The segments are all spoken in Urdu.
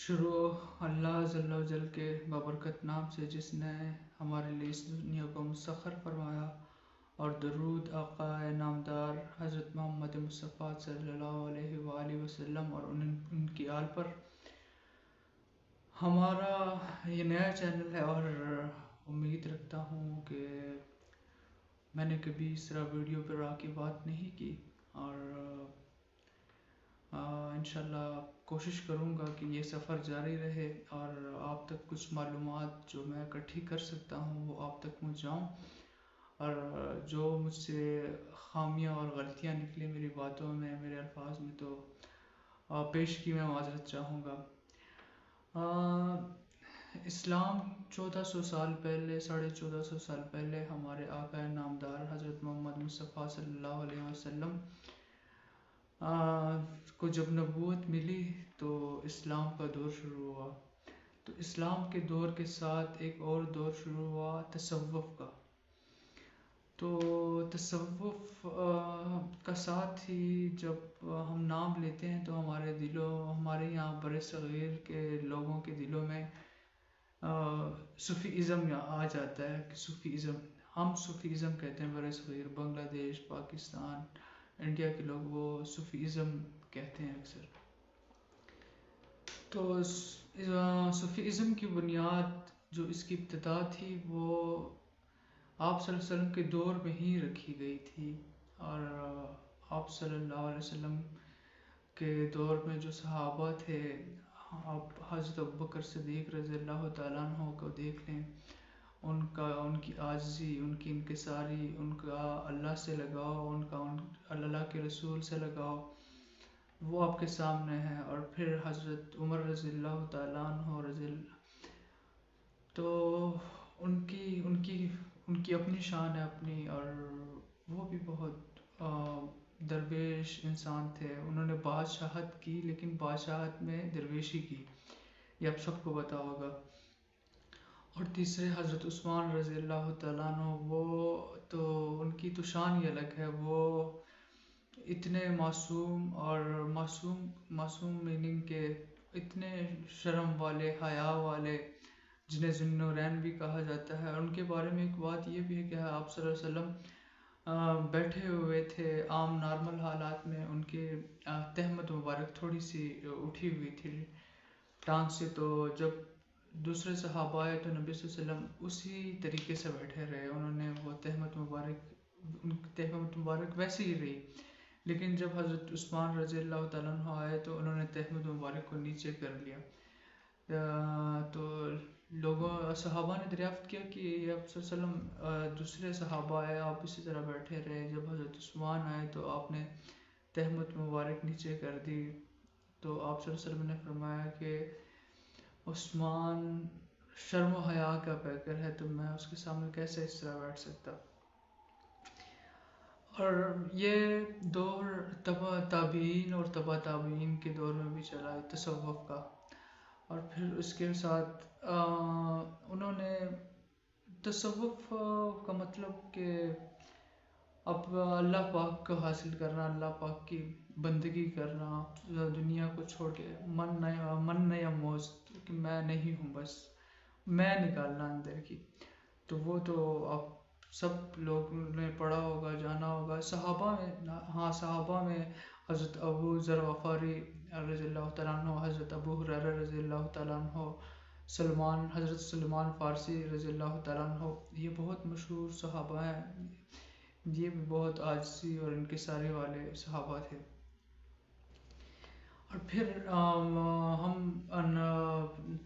شروع اللہ جل و جل کے بابرکت نام سے جس نے ہمارے لیے اس دنیا کو مسخر فرمایا، اور درود آقا نامدار حضرت محمد مصطفیٰ صلی اللہ علیہ وآلہ وسلم اور ان کی آل پر۔ ہمارا یہ نیا چینل ہے اور امید رکھتا ہوں کہ میں نے کبھی اس طرح ویڈیو پر آ کے بات نہیں کی، اور انشاءاللہ کوشش کروں گا کہ یہ سفر جاری رہے اور آپ تک کچھ معلومات جو میں اکٹھی کر سکتا ہوں وہ آپ تک پہنچاؤں، اور جو مجھ سے خامیاں اور غلطیاں نکلیں میری باتوں میں، میرے الفاظ میں، تو پیش کی میں معذرت چاہوں گا۔ اسلام 1400 سال پہلے، 1450 سال پہلے ہمارے آقا نامدار حضرت محمد مصطفیٰ صلی اللہ علیہ وسلم کو جب نبوت ملی تو اسلام کا دور شروع ہوا۔ تو اسلام کے دور کے ساتھ ایک اور دور شروع ہوا تصوف کا۔ تو تصوف کا ساتھ ہی جب ہم نام لیتے ہیں تو ہمارے یہاں بر صغیر کے لوگوں کے دلوں میں صوفیزم آ جاتا ہے کہ صوفیزم، ہم صوفیزم کہتے ہیں بر صغیر، بنگلہ دیش، پاکستان، انڈیا کے لوگ وہ صوفیزم کہتے ہیں اکثر۔ تو صوفیزم کی بنیاد جو اس کی ابتدا تھی وہ آپ صلی اللہ علیہ وسلم کے دور میں ہی رکھی گئی تھی، اور آپ صلی اللہ علیہ وسلم کے دور میں جو صحابہ تھے، آپ حضرت ابوبکر صدیق رضی اللہ تعالیٰ عنہ کو دیکھ لیں، ان کی عاجزی، ان کی انکساری، ان کا اللہ سے لگاؤ، ان کا اللہ کے رسول سے لگاؤ، وہ آپ کے سامنے ہے۔ اور پھر حضرت عمر رضی اللہ تعالیٰ عنہ تو ان کی اپنی شان ہے اپنی، اور وہ بھی بہت درویش انسان تھے۔ انہوں نے بادشاہت کی لیکن بادشاہت میں درویشی کی، یہ آپ سب کو پتا ہوگا۔ اور تیسرے حضرت عثمان رضی اللہ تعالیٰ عنہ، وہ تو ان کی تو شان ہی الگ ہے، وہ اتنے معصوم، اور معصوم میننگ کے اتنے شرم والے، حیا والے، جنہیں ذو النورین بھی کہا جاتا ہے۔ اور ان کے بارے میں ایک بات یہ بھی ہے کہ آپ صلی اللہ علیہ وسلم بیٹھے ہوئے تھے عام نارمل حالات میں، ان کے تہمت مبارک تھوڑی سی اٹھی ہوئی تھی ٹانگ سے، تو جب دوسرے صحابہ آئے تو نبی صلی اللہ علیہ وسلم اسی طریقے سے بیٹھے رہے، انہوں نے وہ تہمت مبارک ویسے ہی رہی۔ لیکن جب حضرت عثمان رضی اللہ تعالیٰ عنہ آئے تو انہوں نے تہمت مبارک کو نیچے کر لیا۔ تو صحابہ نے دریافت کیا کہ آپ صلی اللہ علیہ وسلم دوسرے صحابہ آئے، آپ اسی طرح بیٹھے رہے، جب حضرت عثمان آئے تو آپ نے تہمت مبارک نیچے کر دی۔ تو آپ صلی اللہ علیہ وسلم نے فرمایا کہ عثمان شرم و حیا کا پیکر ہے، تو میں اس کے سامنے کیسے اس طرح بیٹھ سکتا۔ اور یہ دور تابعین اور تبع تابعین کے دور میں بھی چلا تصوف کا، اور پھر اس کے ساتھ انہوں نے تصوف کا مطلب کہ اب اللہ پاک کو حاصل کرنا، اللہ پاک کی بندگی کرنا، دنیا کو چھوڑ کے من یا موز کہ میں نہیں ہوں، بس میں نکالنا اندر کی۔ تو وہ تو آپ سب لوگوں نے پڑھا ہوگا، جانا ہوگا۔ صحابہ میں حضرت ابو ذر غفاری رضی اللہ تعالیٰ عنہ، حضرت ابو ہریرہ رضی اللہ تعالیٰ عنہ، حضرت سلمان فارسی رضی اللہ تعالیٰ عنہ، یہ بہت مشہور صحابہ ہیں، یہ بھی بہت عاجزی اور انکساری والے صحابہ تھے۔ اور پھر ہم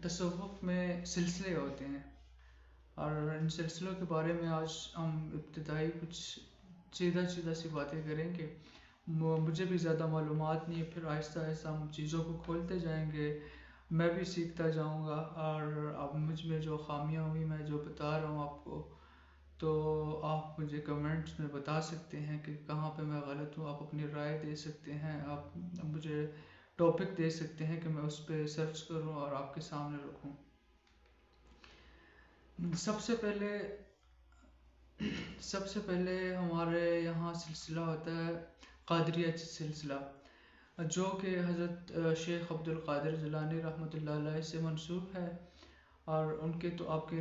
تصوف میں سلسلے ہوتے ہیں، اور ان سلسلوں کے بارے میں آج ہم ابتدائی کچھ سیدھا سی باتیں کریں گے۔ مجھے بھی زیادہ معلومات نہیں ہے، پھر آہستہ آہستہ ہم چیزوں کو کھولتے جائیں گے، میں بھی سیکھتا جاؤں گا، اور اب مجھ میں جو خامیاں ہوئی میں جو بتا رہا ہوں آپ کو، تو آپ مجھے کمنٹس میں بتا سکتے ہیں کہ کہاں پہ میں غلط ہوں، آپ اپنی رائے دے سکتے ہیں، آپ مجھے ٹاپک دے سکتے ہیں کہ میں اس پہ سرچ کروں اور آپ کے سامنے رکھوں۔ سب سے پہلے ہمارے یہاں سلسلہ ہوتا ہے قادریہ سلسلہ۔ جو کہ حضرت شیخ عبد القادر جیلانی رحمۃ اللہ علیہ سے منسوب ہے، اور ان کے تو آپ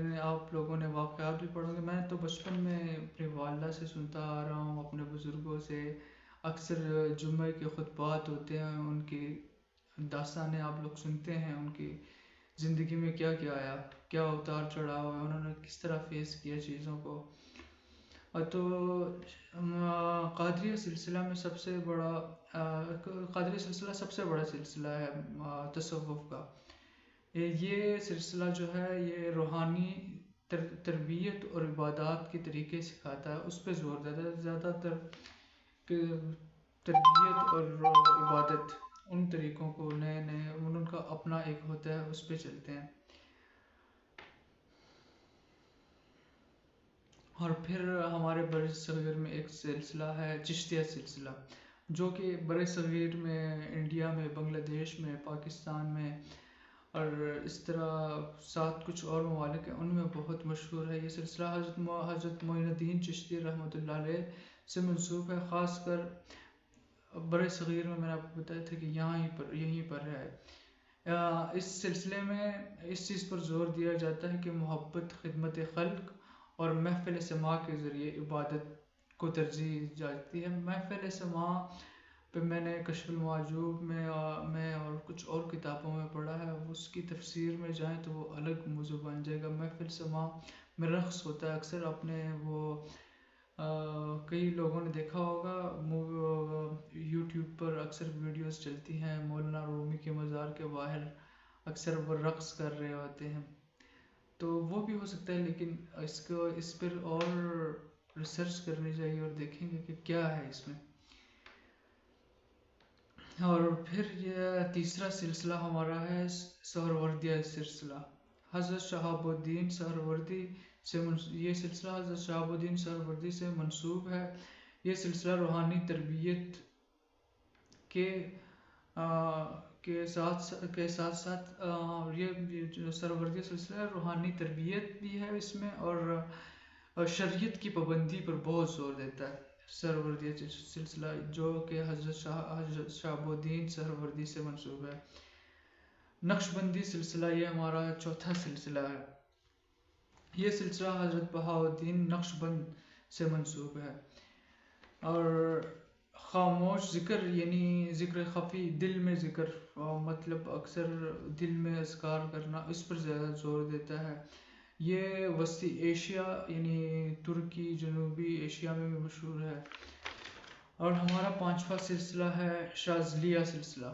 لوگوں نے واقعات بھی پڑھیں گے. میں تو بچپن میں اپنی والدہ سے سنتا آ رہا ہوں، اپنے بزرگوں سے. اکثر جمعہ کے خطبات ہوتے ہیں، ان کی داستانیں آپ لوگ سنتے ہیں، ان کی زندگی میں کیا کیا آیا، کیا اتار چڑھاؤ ہے، انہوں نے کس طرح فیس کیا چیزوں کو. تو قادریہ سلسلہ میں سب سے بڑا قادریہ سلسلہ سب سے بڑا سلسلہ ہے تصوف کا. یہ سلسلہ جو ہے یہ روحانی تربیت اور عبادات کے طریقے سکھاتا ہے، اس پہ زور دیتا ہے زیادہ تر کہ تربیت اور عبادت، ان طریقوں کو نئے نئے ان کا اپنا ایک ہوتا ہے، اس پہ چلتے ہیں. اور پھر ہمارے بر صغیر میں ایک سلسلہ ہے چشتیہ سلسلہ، جو کہ بر صغیر میں انڈیا میں، بنگلہ دیش میں، پاکستان میں اور اس طرح ساتھ کچھ اور ممالک ہیں، ان میں بہت مشہور ہے. یہ سلسلہ حضرت معین الدین چشتی رحمۃ اللہ علیہ سے منسوب ہے. خاص کر بر صغیر میں نے آپ کو بتایا تھا کہ یہیں پر ہے. اس سلسلے میں اس چیز پر زور دیا جاتا ہے کہ محبت، خدمت خلق اور محفل سماع کے ذریعے عبادت کو ترجیح جاتی ہے. محفل سماع پہ میں نے کشف المعجوب میں اور کچھ اور کتابوں میں پڑھا ہے. اس کی تفسیر میں جائیں تو وہ الگ موضوع بن جائے گا. محفل سماع میں رقص ہوتا ہے. اکثر اپنے وہ کئی لوگوں نے دیکھا ہوگا یوٹیوب پر اکثر ویڈیوز چلتی ہیں مولانا رومی کے مزار کے باہر، اکثر وہ رقص کر رہے ہوتے ہیں. تو وہ بھی ہو سکتا ہے، لیکن اس پر اور ریسرچ کرنی چاہیے اور دیکھیں گے کہ کیا ہے اس میں. اور پھر یہ تیسرا سلسلہ ہمارا ہے سہروردیہ سلسلہ. حضرت شہاب الدین سہروردی سے یہ سلسلہ حضرت شہاب الدین سہروردی سے منسوب ہے. یہ سلسلہ روحانی تربیت کے ساتھ ساتھ یہ جو سہروردیہ سلسلہ ہے روحانی تربیت بھی ہے اس میں، اور شریعت کی پابندی پر بہت زور دیتا ہے. سہروردیہ سلسلہ جو کہ حضرت شہاب الدین سہروردی سے منسوب ہے. نقش بندی سلسلہ یہ ہمارا چوتھا سلسلہ ہے. یہ سلسلہ حضرت بہاؤالدین نقش بند سے منسوب ہے. اور خاموش ذکر یعنی ذکر خفی، دل میں ذکر، مطلب اکثر دل میں اذکار کرنا، اس پر زیادہ زور دیتا ہے. یہ وسطی ایشیا یعنی ترکی، جنوبی ایشیا میں بھی مشہور ہے. اور ہمارا پانچواں سلسلہ ہے شاذلیہ سلسلہ.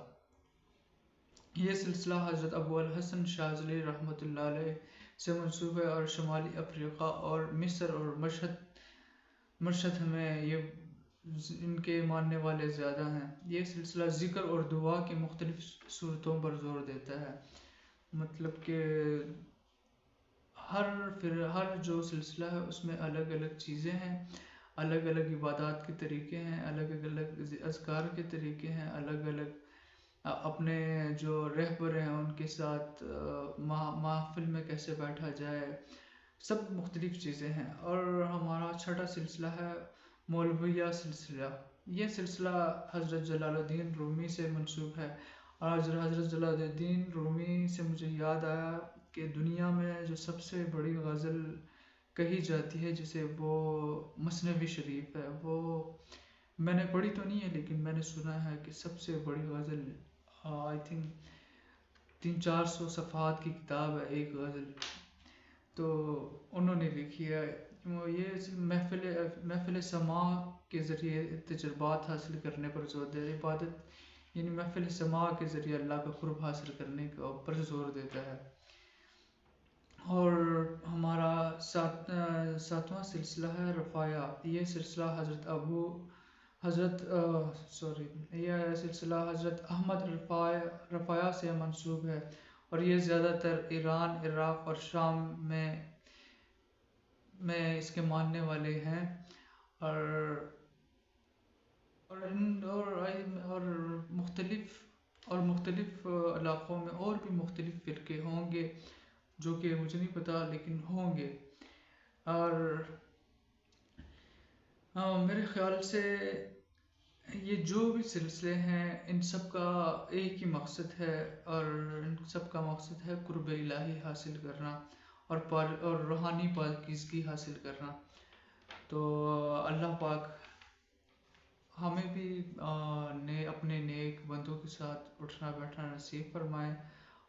یہ سلسلہ حضرت ابو الحسن شاذلی رحمۃ اللہ علیہ سے منسوب ہے، اور شمالی افریقہ اور مصر اور مشہد میں ان کے ماننے والے زیادہ ہیں. یہ سلسلہ ذکر اور دعا کی مختلف صورتوں پر زور دیتا ہے. مطلب کہ ہر جو سلسلہ ہے اس میں الگ الگ چیزیں ہیں، الگ الگ عبادات کے طریقے ہیں، الگ الگ اذکار کے طریقے ہیں، الگ الگ اپنے جو رہبر ہیں ان کے ساتھ محفل میں کیسے بیٹھا جائے، سب مختلف چیزیں ہیں. اور ہمارا چھٹا سلسلہ ہے مولویہ سلسلہ. یہ سلسلہ حضرت جلال الدین رومی سے منسوب ہے. اور حضرت جلال الدین رومی سے مجھے یاد آیا کہ دنیا میں جو سب سے بڑی غزل کہی جاتی ہے جسے وہ مثنوی شریف ہے، وہ میں نے پڑھی تو نہیں ہے لیکن میں نے سنا ہے کہ سب سے بڑی غزل آئی تھنک 300-400 صفحات کی کتاب ہے ایک غزل، تو انہوں نے لکھی ہے. یہ محفل سماع کے ذریعے تجربات حاصل کرنے پر زور دیتا ہے. عبادت یعنی محفل سماع کے ذریعے اللہ کا قرب حاصل کرنے پر زور دیتا ہے. اور ہمارا ساتواں سلسلہ ہے رفایا. یہ سلسلہ یہ سلسلہ حضرت احمد رفایا سے منسوب ہے، اور یہ زیادہ تر ایران، عراق اور شام میں اس کے ماننے والے ہیں. اور مختلف علاقوں میں اور بھی مختلف فرقے ہوں گے جو کہ مجھے نہیں پتا لیکن ہوں گے. اور میرے خیال سے یہ جو بھی سلسلے ہیں ان سب کا ایک ہی مقصد ہے، اور ان سب کا مقصد ہے قرب الہی حاصل کرنا اور روحانی پاکیزگی حاصل کرنا۔ تو اللہ پاک ہمیں بھی اپنے نیک بندوں کے ساتھ اٹھنا بیٹھنا نصیب فرمائے۔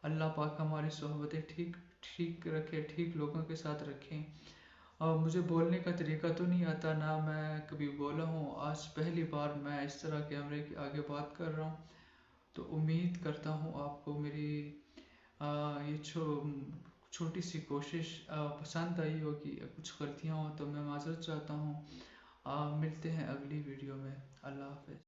اللہ پاک ہماری صحبتیں ٹھیک ٹھیک رکھے، ٹھیک لوگوں کے ساتھ رکھیں۔ مجھے بولنے کا طریقہ تو نہیں آتا، نہ میں کبھی بولا ہوں، آج پہلی بار میں اس طرح کیمرے کے آگے بات کر رہا ہوں۔ تو امید کرتا ہوں آپ کو میری یہ چھوٹی سی کوشش پسند آئی ہوگی۔ کچھ غلطیاں ہوں تو میں معذرت چاہتا ہوں۔ ملتے ہیں اگلی ویڈیو میں۔ اللہ حافظ۔